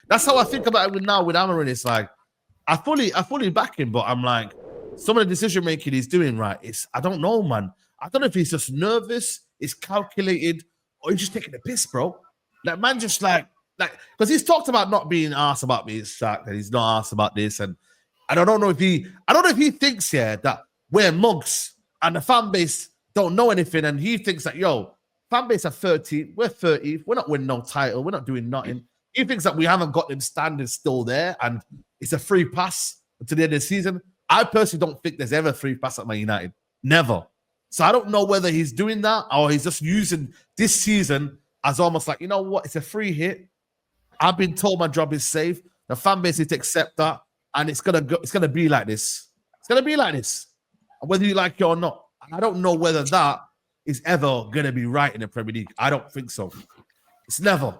That's how I think about it with Amorim. It's like I fully back him, but I'm like, some of the decision making he's doing, right? I don't know, man. I don't know if he's just nervous, it's calculated, or he's just taking a piss, bro. Like, man, just like because he's talked about not being asked about being sacked, and he's not asked about this, and I don't know if he thinks that we're mugs and the fan base don't know anything, and he thinks that fan base are 30, we're 30, we're not winning no title, we're not doing nothing. He thinks that we haven't got them standards still there, and it's a free pass to the end of the season. I personally don't think there's ever a free pass at Man United. Never. So I don't know whether he's doing that or he's just using this season as almost like, you know what, it's a free hit. I've been told my job is safe. The fan base is to accept that, and it's gonna be like this. It's gonna be like this, whether you like it or not. I don't know whether that is ever gonna be right in the Premier League. I don't think so. It's never.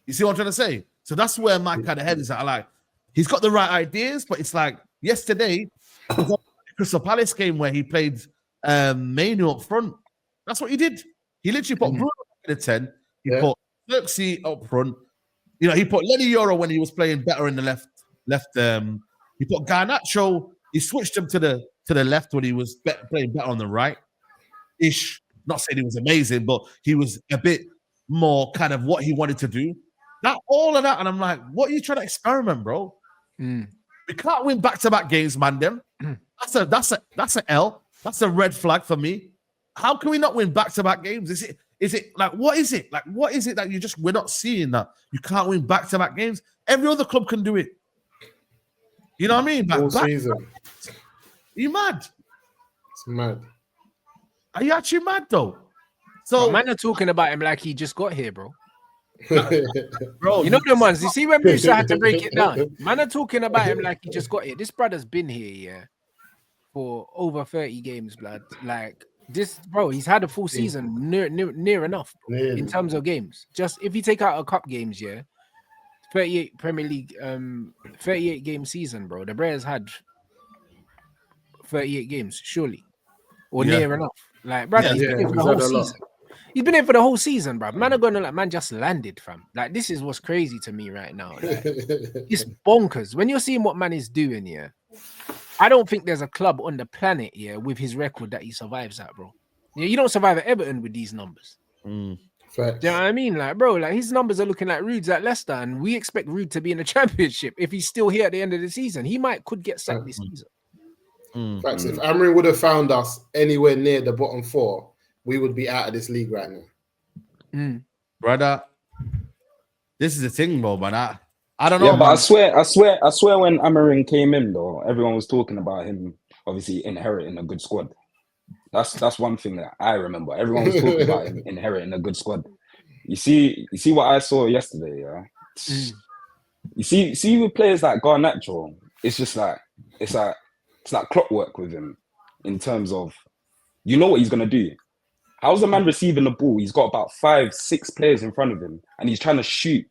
You see what I'm trying to say? So that's where my kind of head is at. Like, he's got the right ideas, but it's like yesterday, the Crystal Palace game where he played Manu up front. That's what he did. He literally put Bruno in the 10. He put Xerxes up front. You know, he put Lenny Yoro when he was playing better in the left. He put Garnacho. He switched him to the left when he was playing better on the right. Ish. Not saying he was amazing, but he was a bit more kind of what he wanted to do. Not all of that, and I'm like, what are you trying to experiment, bro? We can't win back-to-back games, man. That's a L. That's a red flag for me. How can we not win back-to-back games? Is it like what is it? Like what is it that we're not seeing that you can't win back-to-back games? Every other club can do it. You know what I mean? All season. Are you mad? It's mad. Are you actually mad though? So man are talking about him like he just got here, bro. Bro, you know them ones. You see when Musa had to break it down. Man are talking about him like he just got here. This brother's been here, for over 30 games, blood. Like this, bro. He's had a full season, near enough in terms of games. Just if you take out a cup games, 38 Premier League, 38 game season, bro. The Bears had 38 games, surely, or near enough. Like, brother, he's been here for the whole season. He's been here for the whole season, bro. Man are gonna like, man just landed, fam. Like, this is what's crazy to me right now. Like, it's bonkers when you're seeing what man is doing. I don't think there's a club on the planet with his record that he survives at, bro. You don't survive at Everton with these numbers. Do you know what I mean? Like, bro, like his numbers are looking like Rude's at Leicester, and we expect Rude to be in the Championship if he's still here at the end of the season. He could get sacked this season. Facts. If Amorim would have found us anywhere near the bottom 4, we would be out of this league right now. Brother, this is the thing, bro, man. I don't know. Yeah, but I swear when Amorim came in, though, everyone was talking about him obviously inheriting a good squad. That's one thing that I remember. Everyone was talking about him inheriting a good squad. You see what I saw yesterday, You see with players like Garnacho, it's just like it's like clockwork with him in terms of you know what he's gonna do. How's the man receiving the ball? He's got about 5-6 players in front of him, and he's trying to shoot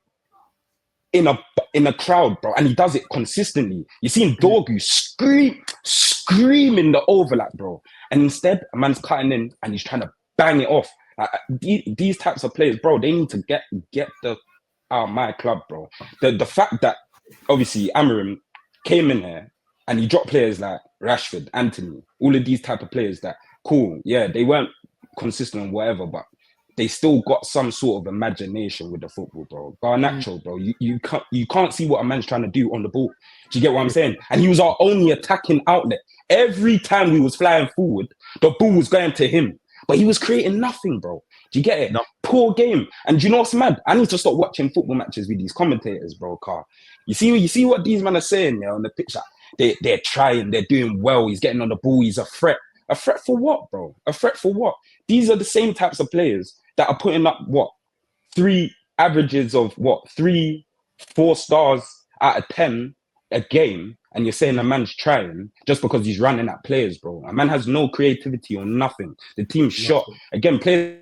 in a crowd, bro. And he does it consistently. You see Dorgu screaming the overlap, bro. And instead, a man's cutting in and he's trying to bang it off. Like, these types of players, bro, they need to get the out of my club, bro. The fact that obviously Amorim came in here and he dropped players like Rashford, Anthony, all of these type of players that cool, they weren't consistent and whatever, but they still got some sort of imagination with the football, bro. Garnacho, bro, you can't see what a man's trying to do on the ball. Do you get what I'm saying? And he was our only attacking outlet. Every time we was flying forward, the ball was going to him, but he was creating nothing, bro. Do you get it? No. Poor game. And do you know what's mad? I need to stop watching football matches with these commentators, bro. Car, you see what these men are saying on the pitch? They're trying, they're doing well. He's getting on the ball. He's a threat. A threat for what, bro? A threat for what? These are the same types of players that are putting up 3 averages of 3-4 stars out of 10 a game, and you're saying a man's trying just because he's running at players, bro. A man has no creativity or nothing. The team's shot. Again, players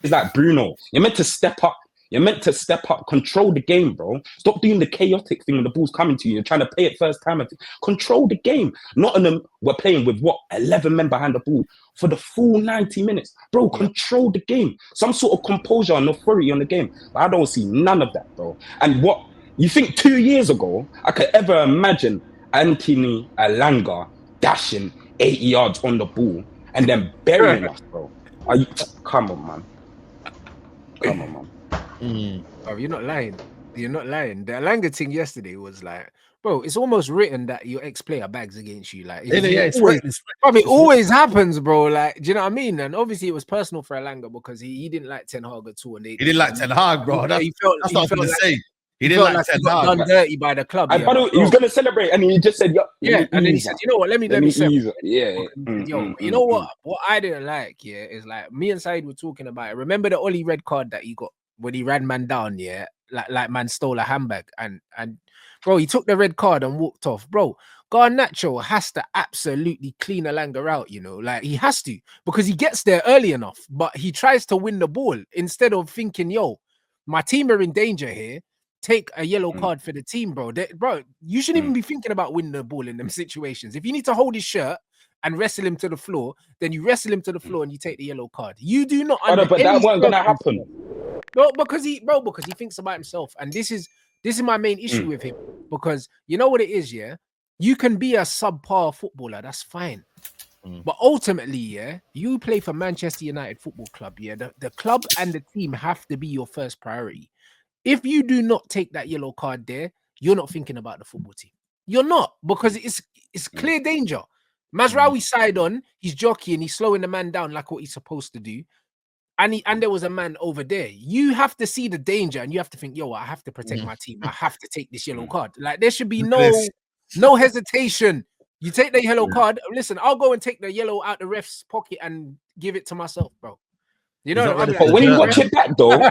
like Bruno, you're meant to step up. You're meant to step up, control the game, bro. Stop doing the chaotic thing when the ball's coming to you. You're trying to play it first time. Control the game. Nottingham were playing with 11 men behind the ball for the full 90 minutes. Bro, control the game. Some sort of composure and authority on the game. But I don't see none of that, bro. And what You think 2 years ago, I could ever imagine Anthony Elanga dashing 80 yards on the ball and then burying us, bro? Come on, man. Come on, man. Oh, you're not lying. You're not lying. The Elanga thing yesterday was like, bro, it's almost written that your ex-player bags against you. Like, it always happens, bro. Like, do you know what I mean? And obviously, it was personal for Elanga because he didn't like Ten Hag at all. And he didn't like Ten Hag, bro. That's what I was going to say. He didn't like Ten Hag. Done dirty by the club. He was going to celebrate, and he just said, and then he said, you know what? Let me ease. You know what? What I didn't like, is like me and Said were talking about it. Remember the Oli red card that he got when he ran man down? Yeah, like man stole a handbag, and bro, he took the red card and walked off, bro. Garnacho has to absolutely clean Elanga out, you know, like he has to, because he gets there early enough, but he tries to win the ball instead of thinking, yo, my team are in danger here. Take a yellow card for the team, bro. Bro, you shouldn't even be thinking about winning the ball in them situations. If you need to hold his shirt and wrestle him to the floor, then you wrestle him to the floor and you take the yellow card. You do not. But that wasn't gonna happen. No, because he thinks about himself, and this is my main issue with him. Because you know what it is, yeah. You can be a subpar footballer, that's fine. But ultimately, yeah, you play for Manchester United Football Club. Yeah, the club and the team have to be your first priority. If you do not take that yellow card there, you're not thinking about the football team. You're not, because it's clear danger. Mazraoui side on, he's jockeying, he's slowing the man down like what he's supposed to do. And there was a man over there. You have to see the danger and you have to think, yo, I have to protect my team. I have to take this yellow card. Like, there should be no hesitation. You take the yellow card. Listen, I'll go and take the yellow out the ref's pocket and give it to myself, bro. You know, but when you watch it back, though,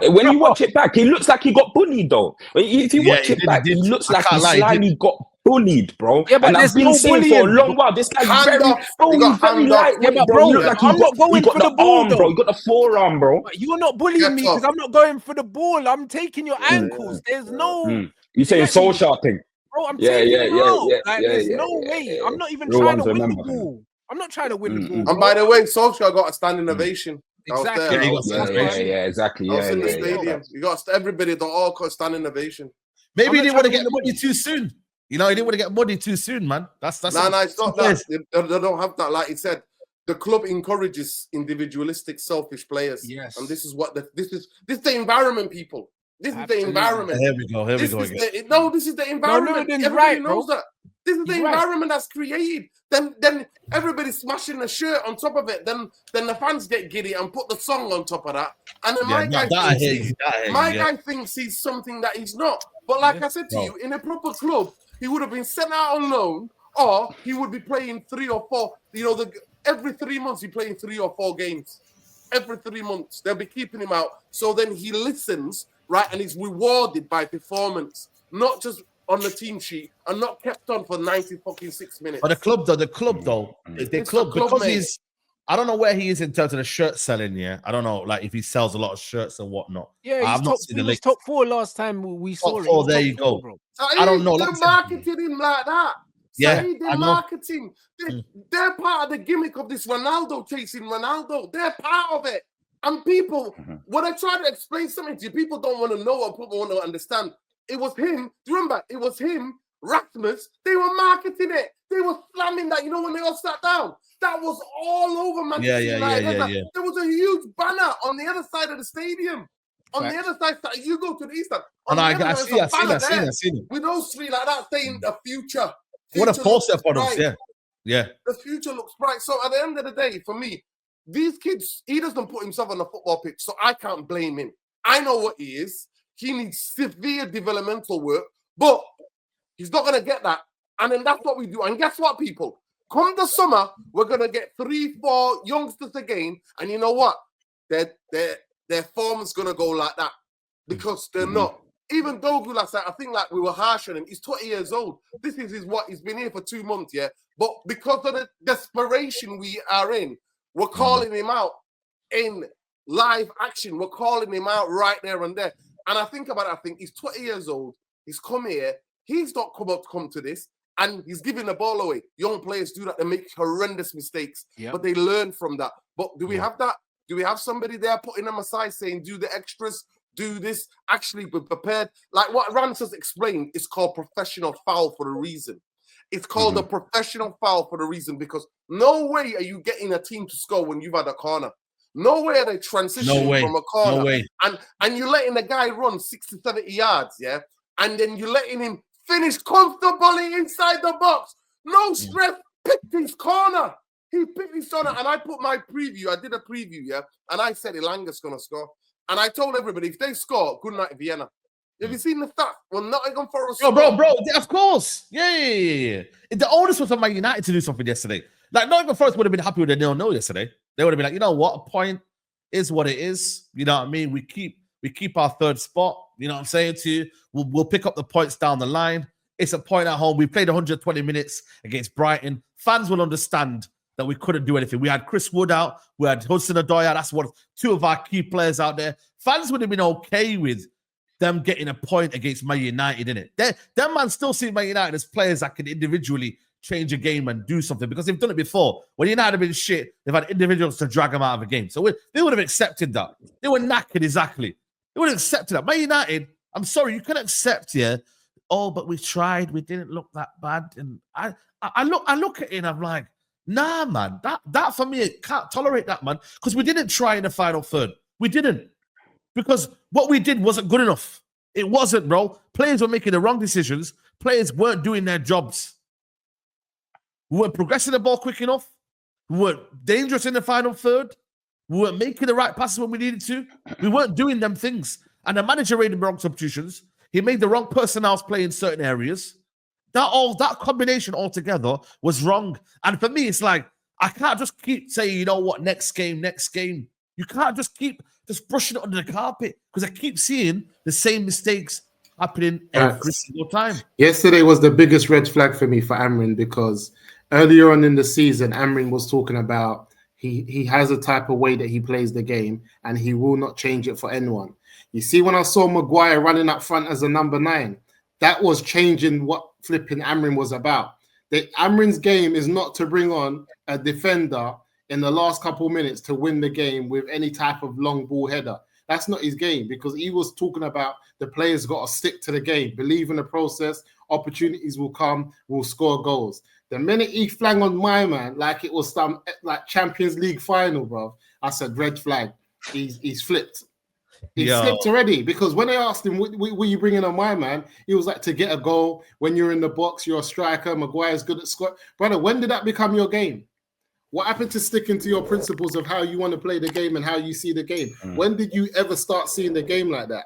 he looks like he got bullied, though. If you watch it back, he looks like he slightly got bullied, bro. Yeah, but I've been saying for a long while, this guy's very lightweight, yeah, but bro. I'm not going for the ball, bro. You got the forearm, bro. You're not bullying me because I'm not going for the ball. I'm taking your ankles. There's no. You saying Solskjaer thing? Bro, I'm taking it out. There's no way. I'm not even trying to win the ball. I'm not trying to win the ball. And by the way, Solskjaer got a standing ovation. Exactly. Exactly. I was in the stadium. You got everybody. They all got standing ovation. Maybe he didn't want to get money too soon. You know, he didn't want to get money too soon, man. That's no, it's not that. They don't have that. Like he said, the club encourages individualistic, selfish players. Yes, and this is the environment, people. This is the environment. Here we go. This is the environment. Everybody knows that. This is the environment that's created. Then everybody's smashing the shirt on top of it. Then the fans get giddy and put the song on top of that. And then my guy thinks he's something that he's not. But like I said to you, in a proper club, he would have been sent out on loan, or he would be playing 3 or 4. You know, every 3 months he's playing 3 or 4 games. Every 3 months they'll be keeping him out. So then he listens, right, and he's rewarded by performance, not just on the team sheet, and not kept on for 96 minutes. But the club though, because he's, I don't know where he is in terms of the shirt selling. Yeah, I don't know, like if he sells a lot of shirts and whatnot. Yeah, he was top 4 last time we saw it. Oh, there you go. Bro. So I don't know. They're marketing him like that. Yeah, they're marketing. They're part of the gimmick of this Ronaldo chasing Ronaldo. They're part of it. And people, when I try to explain something to you, people don't want to know or people want to understand. It was him. Do you remember? It was him, Rasmus. They were marketing it. They were slamming that. You know, when they all sat down, that was all over Manchester United. There was a huge banner on the other side of the stadium. On the other side, you go to the east side. I see it. With those 3 like that saying the future. What a poster for us, yeah. The future looks bright. So at the end of the day, for me, these kids, he doesn't put himself on the football pitch, so I can't blame him. I know what he is. He needs severe developmental work, but he's not going to get that. And then that's what we do. And guess what, people? Come the summer, we're going to get 3-4 youngsters again. And you know what? Their form is going to go like that because they're not. Even Dogu last night, I think like we were harsh on him. He's 20 years old. This is he's been here for 2 months, yeah? But because of the desperation we are in, we're calling him out in live action. We're calling him out right there and there. And I think about it, I think he's 20 years old. He's come here. He's not come to this. And he's giving the ball away. Young players do that. They make horrendous mistakes. But they learn from that. But do we have that? Do we have somebody there putting them aside saying, do the extras? do this, actually be prepared. Like what Rances explained, it's called professional foul for a reason. It's called a professional foul for a reason because no way are you getting a team to score when you've had a corner. No way are they transitioning from a corner. No way. And you're letting the guy run 60, 70 yards, yeah? And then you're letting him finish comfortably inside the box. No stress, picked his corner. He picked his corner. And I put my preview, I did a preview, yeah? And I said Elanga's going to score. And I told everybody, if they score, good night, Vienna. Have you seen the stat? Well, Nottingham Forest. Bro, of course. Yeah. The onus was on Man United to do something yesterday. Like, Nottingham Forest would have been happy with a 0-0 yesterday. They would have been like, you know what? A point is what it is. You know what I mean? We keep our third spot. You know what I'm saying to you? We'll pick up the points down the line. It's a point at home. We played 120 minutes against Brighton. Fans will understand that we couldn't do anything. We had Chris Wood out. We had Hudson-Odoi. That's two of our key players out there. Fans would have been okay with them getting a point against Man United, innit? Them man still see Man United as players that can individually change a game and do something because they've done it before. When United have been shit, they've had individuals to drag them out of a game. So they would have accepted that. They were knackered, exactly. They would have accepted that. Man United, I'm sorry, you can accept, yeah. Oh, but we tried. We didn't look that bad. And I look at it and I'm like, nah, man. That for me, I can't tolerate that, man. Because we didn't try in the final third. We didn't. Because what we did wasn't good enough. It wasn't, bro. Players were making the wrong decisions. Players weren't doing their jobs. We weren't progressing the ball quick enough. We weren't dangerous in the final third. We weren't making the right passes when we needed to. We weren't doing them things. And the manager made the wrong substitutions. He made the wrong personnel play in certain areas. That combination altogether was wrong. And for me, it's like, I can't just keep saying, you know what, next game. You can't just keep brushing it under the carpet because I keep seeing the same mistakes happening every single time. Yesterday was the biggest red flag for me for Amorim because earlier on in the season, Amorim was talking about he has a type of way that he plays the game and he will not change it for anyone. You see, when I saw Maguire running up front as a number 9, that was changing what flipping Amorim was about. Amorim's game is not to bring on a defender in the last couple of minutes to win the game with any type of long ball header. That's not his game because he was talking about the players got to stick to the game, believe in the process, opportunities will come, we'll score goals. The minute he flang on my man like it was some like Champions League final, bro, I said red flag. He's flipped. He's slipped already because when they asked him, were you bringing on my man? He was like, to get a goal. When you're in the box, you're a striker. Maguire's good at score. Brother, when did that become your game? What happened to sticking to your principles of how you want to play the game and how you see the game? When did you ever start seeing the game like that?